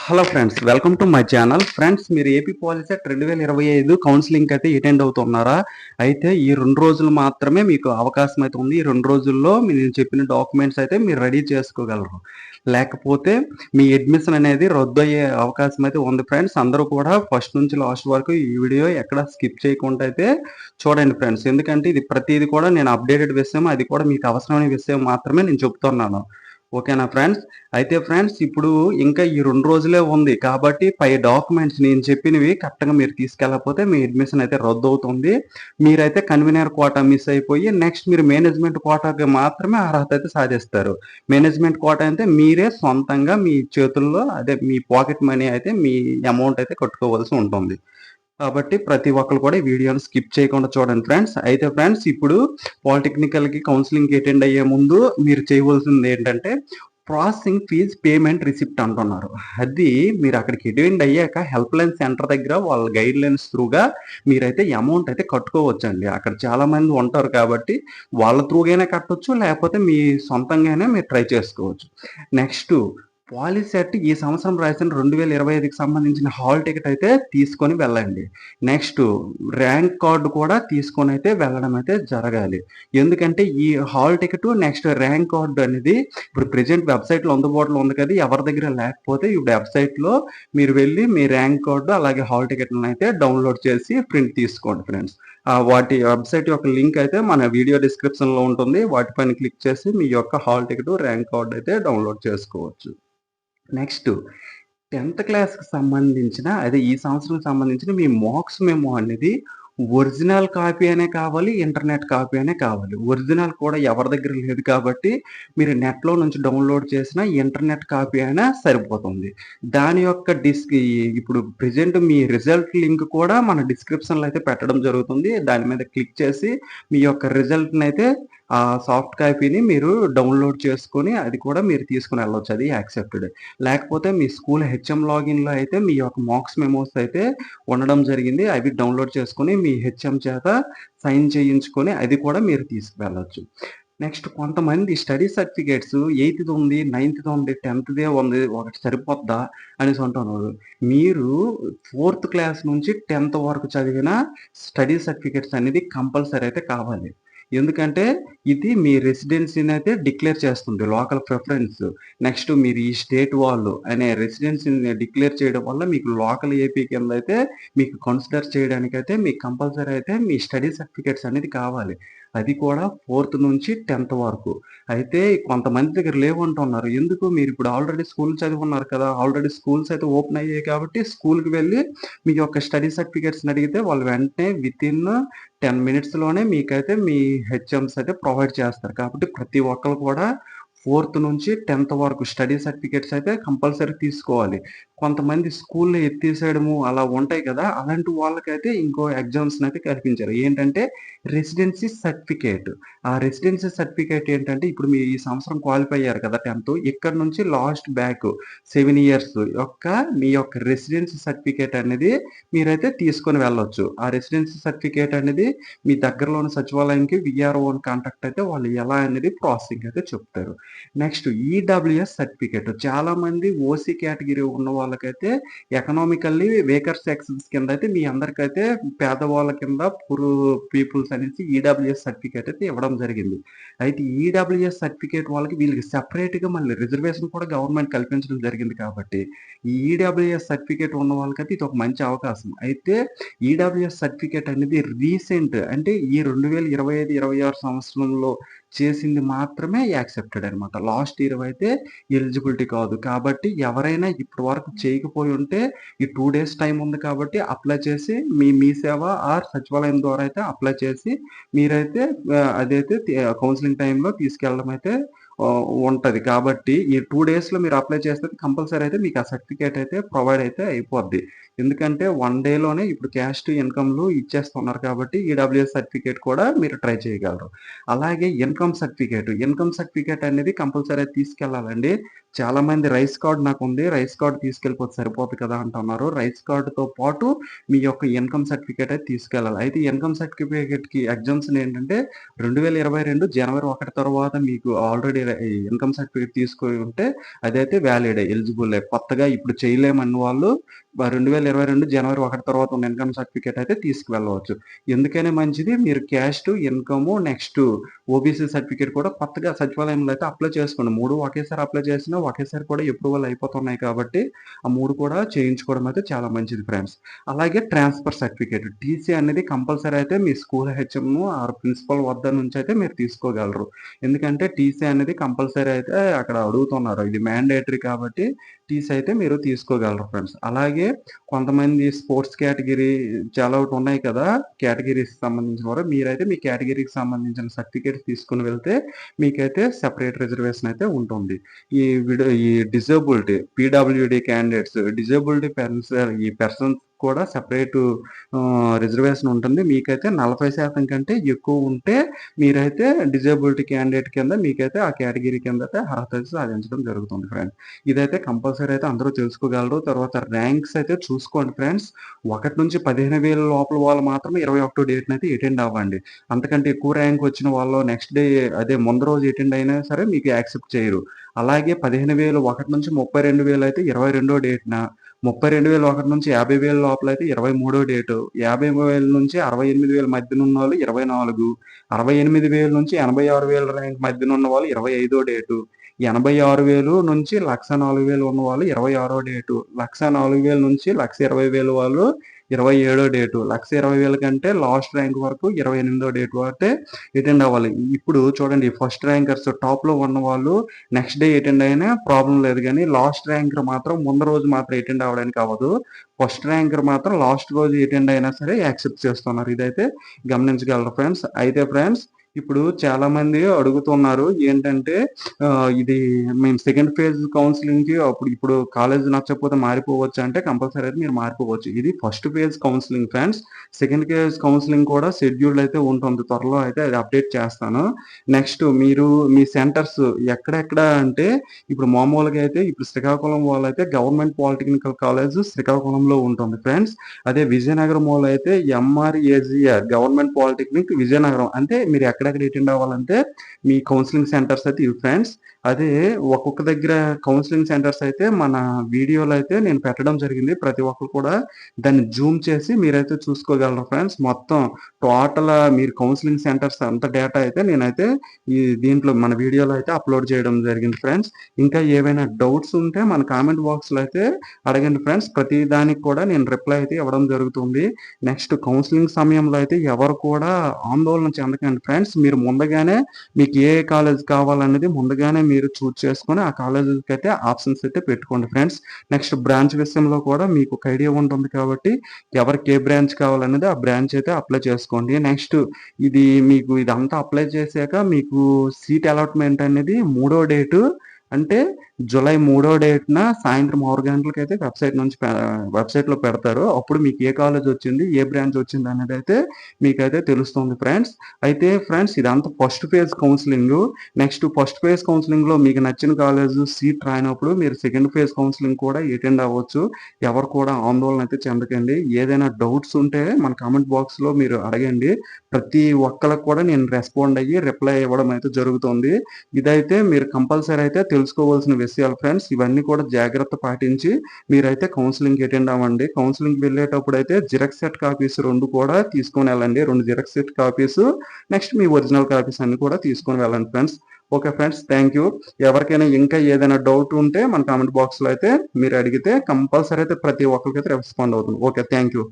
Hello friends, welcome to my channel. Friends, మీరు AP POLYCET 2025 counselling అయితే attend అవుతున్నారా? అయితే ఈ 2 రోజులు మాత్రమే మీకు అవకాశం అయితే ఉంది. ఈ 2 రోజుల్లో నేను చెప్పిన డాక్యుమెంట్స్ అయితే మీరు రెడీ చేసుకోగలరు. లేకపోతే మీ అడ్మిషన్ అనేది రద్దు అయ్యే అవకాశం అయితే ఉంది ఫ్రెండ్స్. అందరూ కూడా ఫస్ట్ నుంచి లాస్ట్ వరకు ఈ వీడియో ఎక్కడ స్కిప్ చేయకుండా అయితే చూడండి ఫ్రెండ్స్. ఎందుకంటే ఇది ప్రతిది కూడా నేను అప్డేటెడ్ విషయం, అది కూడా మీకు అవసరమైన విషయం మాత్రమే నేను చెప్తున్నాను. ఓకేనా ఫ్రెండ్స్? అయితే ఫ్రెండ్స్, ఇప్పుడు ఇంకా ఈ 2 రోజులే ఉంది కాబట్టి పై డాక్యుమెంట్స్ నేను చెప్పినవి కరెక్ట్‌గా మీరు తీసుకెళ్ళకపోతే మీ అడ్మిషన్ అయితే రద్దవుతుంది. మీరైతే కన్వీనర్ కోటా మిస్ అయిపోయి నెక్స్ట్ మీరు మేనేజ్మెంట్ కోటాకి మాత్రమే అర్హత అయితే సాధిస్తారు. మేనేజ్మెంట్ కోటా అంటే మీరే సొంతంగా మీ చేతుల్లో అదే మీ పాకెట్ మనీ అయితే మీ అమౌంట్ అయితే కట్టుకోవాల్సి ఉంటుంది. కాబట్టి ప్రతి ఒక్కరు కూడా ఈ వీడియోని స్కిప్ చేయకుండా చూడండి ఫ్రెండ్స్. అయితే ఫ్రెండ్స్, ఇప్పుడు పాలిటెక్నికల్‌కి కౌన్సిలింగ్‌కి అటెండ్ అయ్యే ముందు మీరు చేయవలసింది ఏంటంటే ప్రాసెసింగ్ ఫీజ్ పేమెంట్ రిసిప్ట్ అంటున్నారు. అది మీరు అక్కడికి అటెండ్ అయ్యాక హెల్ప్‌లైన్ సెంటర్ దగ్గర వాళ్ళ గైడ్‌లైన్స్ త్రూగా మీరైతే అమౌంట్ అయితే కట్టుకోవచ్చండి. అక్కడ చాలా మంది ఉంటారు కాబట్టి వాళ్ళ త్రూగైనా కట్టొచ్చు, లేకపోతే మీ సొంతంగానే మీరు ట్రై చేసుకోవచ్చు. నెక్స్టు పాలిసెట్ ఈ సంవత్సరం రాసిన 2025కి సంబంధించిన హాల్ టికెట్ అయితే తీసుకొని వెళ్ళండి. నెక్స్ట్ ర్యాంక్ కార్డ్ కూడా తీసుకొనైతే వెళ్ళడం అయితే జరగాలి. ఎందుకంటే ఈ hall ticket next rank card అనేది ఇప్పుడు ప్రెజెంట్ వెబ్‌సైట్‌లో అందుబాటులో ఉంది కదా! ఎవరి దగ్గర లేకపోతే ఇప్పుడు వెబ్‌సైట్‌లో మీరు వెళ్లి మీ ర్యాంక్ కార్డ్ అలాగే హాల్ టికెట్‌లనైతే డౌన్‌లోడ్ చేసి ప్రింట్ తీసుకోండి ఫ్రెండ్స్. వాటి వెబ్‌సైట్ యొక్క లింక్ అయితే మన వీడియో డిస్క్రిప్షన్‌లో ఉంటుంది. వాటిపైన క్లిక్ చేసి మీ యొక్క హాల్ టికెట్, ర్యాంక్ కార్డ్ అయితే డౌన్‌లోడ్ చేసుకోవచ్చు. నెక్స్ట్ 10థ్ క్లాస్‌కి సంబంధించిన అదే ఈ సంవత్సరం సంబంధించిన మీ మార్క్స్ మెమో అనేది ఒరిజినల్ కాపీ అనే కావాలి, ఇంటర్నెట్ కాపీ అనే కావాలి. ఒరిజినల్ కూడా ఎవరి దగ్గర లేదు కాబట్టి మీరు నెట్‌లో నుంచి డౌన్‌లోడ్ చేసిన ఇంటర్నెట్ కాపీ అయినా సరిపోతుంది. దాని యొక్క ఇప్పుడు ప్రెజెంట్ మీ రిజల్ట్ లింక్ కూడా మన డిస్క్రిప్షన్‌లో అయితే పెట్టడం జరుగుతుంది. దాని మీద క్లిక్ చేసి మీ యొక్క రిజల్ట్‌నయితే ఆ సాఫ్ట్ కాపీని మీరు డౌన్‌లోడ్ చేసుకొని అది కూడా మీరు తీసుకొని వెళ్ళొచ్చు. అది యాక్సెప్టెడ్. లేకపోతే మీ స్కూల్ హెచ్ఎం లాగిన్‌లో అయితే మీ యొక్క మార్క్స్ మెమోస్ అయితే ఉండడం జరిగింది. అవి డౌన్‌లోడ్ చేసుకొని మీ హెచ్ఎం చేత సైన్ చేయించుకొని అది కూడా మీరు తీసుకువెళ్ళొచ్చు. నెక్స్ట్ కొంతమంది స్టడీ సర్టిఫికేట్స్ 8థ్ ఉంది, 9థ్ ఉంది, 10థ్‌దే ఉంది. ఒకటి సరిపోద్దా అనేసి అంటున్నారు. మీరు 4థ్ క్లాస్ నుంచి 10థ్ వరకు చదివిన స్టడీ సర్టిఫికేట్స్ అనేది కంపల్సరీ అయితే కావాలి. ఎందుకంటే ఇది మీ రెసిడెన్సీనైతే డిక్లేర్ చేస్తుంది. Local preference. నెక్స్ట్ మీరు ఈ స్టేట్ వాళ్ళు అనే రెసిడెన్సీని డిక్లేర్ చేయడం వల్ల మీకు లోకల్ ఏపీ కిందైతే మీకు కన్సిడర్ చేయడానికైతే మీకు కంపల్సరీ అయితే మీ స్టడీ సర్టిఫికేట్స్ అనేది కావాలి. అది కూడా 4థ్ నుంచి 10థ్ వరకు. అయితే కొంతమంది దగ్గర లేవంటున్నారు. ఎందుకు మీరిప్పుడు ఆల్రెడీ స్కూల్ చదివున్నారు కదా! ఆల్రెడీ స్కూల్స్ అయితే ఓపెన్ అయ్యాయి కాబట్టి స్కూల్‌కి వెళ్లి మీ యొక్క స్టడీ సర్టిఫికేట్స్‌ని అడిగితే వాళ్ళు వెంటనే వితిన్ 10 మినిట్స్‌లోనే మీకైతే మీ హెచ్ఎమ్స్ అయితే ప్రొవైడ్ చేస్తారు. కాబట్టి ప్రతి ఒక్కళ్ళు కూడా 4థ్ నుంచి 10థ్ వరకు స్టడీ సర్టిఫికేట్స్ అయితే కంపల్సరీ తీసుకోవాలి. కొంతమంది స్కూల్‌లో ఎత్తేసేయడము అలా ఉంటాయి కదా! అలాంటి వాళ్ళకైతే ఇంకో ఎగ్జామ్స్‌నయితే కల్పించారు. ఏంటంటే రెసిడెన్సీ సర్టిఫికేట్. ఆ రెసిడెన్సీ సర్టిఫికేట్ ఏంటంటే ఇప్పుడు మీరు ఈ సంవత్సరం క్వాలిఫై అయ్యారు కదా! 10థ్ ఇక్కడి నుంచి లాస్ట్ బ్యాక్ 7 ఇయర్స్ యొక్క మీ యొక్క రెసిడెన్సీ సర్టిఫికేట్ అనేది మీరైతే తీసుకొని వెళ్ళొచ్చు. ఆ రెసిడెన్సీ సర్టిఫికేట్ అనేది మీ దగ్గరలోని సచివాలయంకి వీఆర్ఓని కాంటాక్ట్ అయితే వాళ్ళు ఎలా అనేది ప్రాసెసింగ్ అయితే చెప్తారు. Next EWS certificate. చాలామంది ఓసీ కేటగిరీ ఉన్న వాళ్ళకైతే ఎకనామికల్లీ వీకర్ సెక్షన్స్ కింద అయితే మీ అందరికైతే పేదవాళ్ళ కింద పూర్ పీపుల్స్ అనేసి ఈడబ్ల్యూఎస్ సర్టిఫికేట్ అయితే ఇవ్వడం జరిగింది. అయితే ఈడబ్ల్యూఎస్ సర్టిఫికేట్ వాళ్ళకి వీళ్ళకి సెపరేట్‌గా మళ్ళీ రిజర్వేషన్ కూడా గవర్నమెంట్ కల్పించడం జరిగింది కాబట్టి, ఈ ఈడబ్ల్యూఎస్ సర్టిఫికేట్ ఉన్న వాళ్ళకైతే ఇదొక మంచి అవకాశం. అయితే ఈడబ్ల్యూఎస్ సర్టిఫికేట్ అనేది రీసెంట్ అంటే ఈ 2025, 26 సంవత్సరంలో చేసింది మాత్రమే యాక్సెప్టెడ్ అనమాట. లాస్ట్ ఇయర్ అయితే ఎలిజిబిలిటీ కాదు. కాబట్టి ఎవరైనా ఇప్పటి వరకు చేయకపోయి ఉంటే ఈ 2 డేస్ టైమ్ ఉంది కాబట్టి అప్లై చేసి మీ సేవ ఆర్ సచివాలయం ద్వారా అయితే అప్లై చేసి మీరైతే అదైతే కౌన్సెలింగ్ టైమ్‌లో తీసుకెళ్ళడం అయితే ఉంటది. కాబట్టి ఈ 2 డేస్‌లో మీరు అప్లై చేస్తే కంపల్సరీ అయితే మీకు ఆ సర్టిఫికేట్ అయితే ప్రొవైడ్ అయితే అయిపోద్ది. ఎందుకంటే 1 డేలోనే ఇప్పుడు క్యాస్ట్, ఇన్‌కమ్‌లు ఇచ్చేస్తున్నారు కాబట్టి ఈడబ్ల్యూఎస్ సర్టిఫికేట్ కూడా మీరు ట్రై చేయగలరు. అలాగే ఇన్‌కమ్ సర్టిఫికేట్ అనేది కంపల్సరీ తీసుకెళ్ళాలండి. చాలా మంది రైస్ కార్డ్ నాకుంది. రైస్ కార్డ్ తీసుకెళ్ళిపోతే సరిపోద్ది కదా అంటున్నారు. రైస్ కార్డ్‌తో పాటు మీ యొక్క ఇన్‌కమ్ సర్టిఫికేట్ అయితే తీసుకెళ్ళాలి. అయితే ఈ ఇన్‌కమ్ సర్టిఫికేట్‌కి ఎగ్జామ్షన్ ఏంటంటే 2022 జనవరి 1 తర్వాత మీకు ఆల్రెడీ ఈ ఇన్‌కమ్ సర్టిఫికేట్ తీసుకొని ఉంటే అదైతే వ్యాలిడే, ఎలిజిబులే. కొత్తగా ఇప్పుడు చేయలేమన్న వాళ్ళు 2022 జనవరి 1 తర్వాత ఉన్న ఇన్‌కమ్ సర్టిఫికేట్ అయితే తీసుకువెళ్ళవచ్చు. ఎందుకైనా మంచిది మీరు caste, income next OBC certificate కూడా కొత్తగా సచివాలయంలో అయితే అప్లై చేసుకోండి. 3 ఒకేసారి అప్లై చేసినా ఒకేసారి కూడా అప్రూవల్ అయిపోతున్నాయి కాబట్టి ఆ 3 కూడా చేయించుకోవడం అయితే చాలా మంచిది ఫ్రెండ్స్. అలాగే ట్రాన్స్‌ఫర్ సర్టిఫికేట్ టీసీ అనేది కంపల్సరీ అయితే మీ స్కూల్ హెచ్ఎం ఆర్ ప్రిన్సిపల్ వద్ద నుంచి అయితే మీరు తీసుకోగలరు. ఎందుకంటే టీసీ అనేది కంపల్సరీ అయితే అక్కడ అడుగుతున్నారు. ఇది మ్యాండేటరీ కాబట్టి టీసీ అయితే మీరు తీసుకోగలరు ఫ్రెండ్స్. అలాగే కొంతమంది స్పోర్ట్స్ కేటగిరీ చాలా ఒకటి ఉన్నాయి కదా! కేటగిరీస్‌కి సంబంధించిన వారు. మీరైతే మీ కేటగిరీకి సంబంధించిన సర్టిఫికేట్స్ తీసుకొని వెళ్తే మీకైతే సెపరేట్ రిజర్వేషన్ అయితే ఉంటుంది. ఈ డిజేబులిటీ పీడబ్ల్యూడీ క్యాండిడేట్స్ డిజేబులిటీ ఈ పర్సన్స్ కూడా సెపరేటు రిజర్వేషన్ ఉంటుంది. మీకైతే 40% కంటే ఎక్కువ ఉంటే మీరైతే డిజేబిలిటీ క్యాండిడేట్ కింద మీకైతే ఆ కేటగిరీ కిందట అర్హత సాధించడం జరుగుతుంది ఫ్రెండ్స్. ఇదైతే కంపల్సరీ అయితే అందరూ తెలుసుకోగలరు. తర్వాత ర్యాంక్స్ అయితే చూసుకోండి ఫ్రెండ్స్. 1 నుంచి 15,000 లోపల వాళ్ళు మాత్రమే 21 డేట్‌నైతే అటెండ్ అవ్వండి. అంతకంటే ఎక్కువ ర్యాంక్ వచ్చిన వాళ్ళు నెక్స్ట్ డే అదే ముందు రోజు అటెండ్ అయినా సరే మీకు యాక్సెప్ట్ చేయరు. అలాగే 15,000 1 నుంచి 32,000 అయితే 22 డేట్‌న 32,001 నుంచి 50,000 లోపలైతే 23 డేటు, 50,000 నుంచి 68,000 మధ్యనున్నోళ్ళు 24, 68,000 నుంచి 86,000 ర్యాంక్ మధ్యనున్న వాళ్ళు 25 డేటు, 86,000 నుంచి 1,04,000 ఉన్నవాళ్ళు 26 డేటు, 1,04,000 నుంచి 1,20,000 వాళ్ళు 27 డేటు, 1,20,000 కంటే లాస్ట్ ర్యాంక్ వరకు 28 డేటు అయితే అటెండ్ అవ్వాలి. ఇప్పుడు చూడండి ఫస్ట్ ర్యాంకర్స్ టాప్‌లో ఉన్నవాళ్ళు నెక్స్ట్ డే అటెండ్ అయినా ప్రాబ్లమ్ లేదు గానీ, లాస్ట్ ర్యాంకర్ మాత్రం ముందు రోజు మాత్రం అటెండ్ అవ్వడానికి అవ్వదు. ఫస్ట్ ర్యాంకర్ మాత్రం లాస్ట్ రోజు అటెండ్ అయినా సరే యాక్సెప్ట్ చేస్తున్నారు. ఇదైతే గమనించగలరు ఫ్రెండ్స్. అయితే ఫ్రెండ్స్ ఇప్పుడు చాలామంది అడుగుతున్నారు ఏంటంటే ఇది మేము సెకండ్ ఫేజ్ కౌన్సెలింగ్‌కి ఇప్పుడు కాలేజ్ నచ్చకపోతే మారిపోవచ్చా అంటే కంపల్సరీ అయితే మీరు మారిపోవచ్చు. ఇది first phase counselling friends. Second phase counselling కూడా షెడ్యూల్ అయితే ఉంటుంది. త్వరలో అయితే అది అప్డేట్ చేస్తాను. నెక్స్ట్ మీరు మీ సెంటర్స్ ఎక్కడెక్కడ అంటే ఇప్పుడు మామూలుగా అయితే ఇప్పుడు శ్రీకాకుళం వాళ్ళైతే గవర్నమెంట్ పాలిటెక్నికల్ కాలేజ్ శ్రీకాకుళంలో ఉంటుంది ఫ్రెండ్స్. అదే విజయనగరం వాళ్ళు అయితే ఎంఆర్ఏజీఆర్ గవర్నమెంట్ పాలిటెక్నిక్ విజయనగరం. అంటే మీరు ఎక్కడెక్కడ అటెండ్ అవ్వాలంటే మీ కౌన్సెలింగ్ సెంటర్స్ అయితే ఇవి ఫ్రెండ్స్. అదే ఒక్కొక్క దగ్గర కౌన్సెలింగ్ సెంటర్స్ అయితే మన వీడియోలో అయితే నేను పెట్టడం జరిగింది. ప్రతి ఒక్కరు కూడా దాన్ని జూమ్ చేసి మీరైతే చూసుకోగలరు ఫ్రెండ్స్. మొత్తం టోటల్ మీరు కౌన్సెలింగ్ సెంటర్స్ అంత డేటా అయితే నేనైతే దీంట్లో మన వీడియోలో అయితే అప్లోడ్ చేయడం జరిగింది ఫ్రెండ్స్. ఇంకా ఏవైనా డౌట్స్ ఉంటే మన కామెంట్ బాక్స్‌లో అయితే అడగండి ఫ్రెండ్స్. ప్రతి దానికి కూడా నేను రిప్లై అయితే ఇవ్వడం జరుగుతుంది. నెక్స్ట్ కౌన్సెలింగ్ సమయంలో అయితే ఎవరు కూడా ఆందోళన చెందకండి ఫ్రెండ్స్. మీరు ముందుగానే మీకు ఏ కాలేజ్ కావాలనేది ముందుగానే మీరు చూజ్ చేసుకొని ఆ కాలేజీకి అయితే ఆప్షన్స్ అయితే పెట్టుకోండి ఫ్రెండ్స్. నెక్స్ట్ బ్రాంచ్ విషయంలో కూడా మీకు ఒక ఐడియా ఉంటుంది కాబట్టి ఎవరికి ఏ బ్రాంచ్ కావాలనేది ఆ బ్రాంచ్ అయితే అప్లై చేసుకోండి. నెక్స్ట్ మీకు ఇదంతా అప్లై చేశాక మీకు సీట్ అలాట్మెంట్ అనేది 3వ డేటు అంటే జూలై 3వ డేట్‌న సాయంత్రం 6 గంటలకైతే వెబ్‌సైట్‌లో పెడతారు. అప్పుడు మీకు ఏ కాలేజ్ వచ్చింది, ఏ బ్రాంచ్ వచ్చింది అనేదైతే మీకైతే తెలుస్తుంది ఫ్రెండ్స్. అయితే ఫ్రెండ్స్ ఇదంతా first phase counselling. Next first phase కౌన్సెలింగ్‌లో మీకు నచ్చిన కాలేజ్ సీట్ రానప్పుడు మీరు సెకండ్ ఫేజ్ కౌన్సెలింగ్ కూడా అటెండ్ అవ్వచ్చు. ఎవరు కూడా ఆందోళన అయితే చెందకండి. ఏదైనా డౌట్స్ ఉంటే మన కామెంట్ బాక్స్‌లో మీరు అడగండి. ప్రతి ఒక్కళ్ళకి కూడా నేను రెస్పాండ్ అయ్యి రిప్లై ఇవ్వడం అయితే జరుగుతుంది. ఇదైతే మీరు కంపల్సరీ అయితే తెలుసుకోవాల్సిన విషయాలు ఫ్రెండ్స్. ఇవన్నీ కూడా జాగ్రత్త పాటించి మీరైతే కౌన్సెలింగ్‌కి అటెండ్ అవ్వండి. కౌన్సెలింగ్‌కి వెళ్ళేటప్పుడు అయితే జిరాక్స్ సెట్ కాపీస్ 2 కూడా తీసుకొని వెళ్ళండి. 2 జిరాక్స్ సెట్ కాపీస్ నెక్స్ట్ మీ ఒరిజినల్ కాపీస్ అన్ని కూడా తీసుకొని వెళ్ళండి friends. Okay friends. Thank you. ఎవరికైనా ఇంకా ఏదైనా డౌట్ ఉంటే మన కామెంట్ బాక్స్‌లో అయితే మీరు అడిగితే కంపల్సరీ అయితే ప్రతి ఒక్కరికైతే రెస్పాండ్ అవుతాను. ఓకే. Thank you.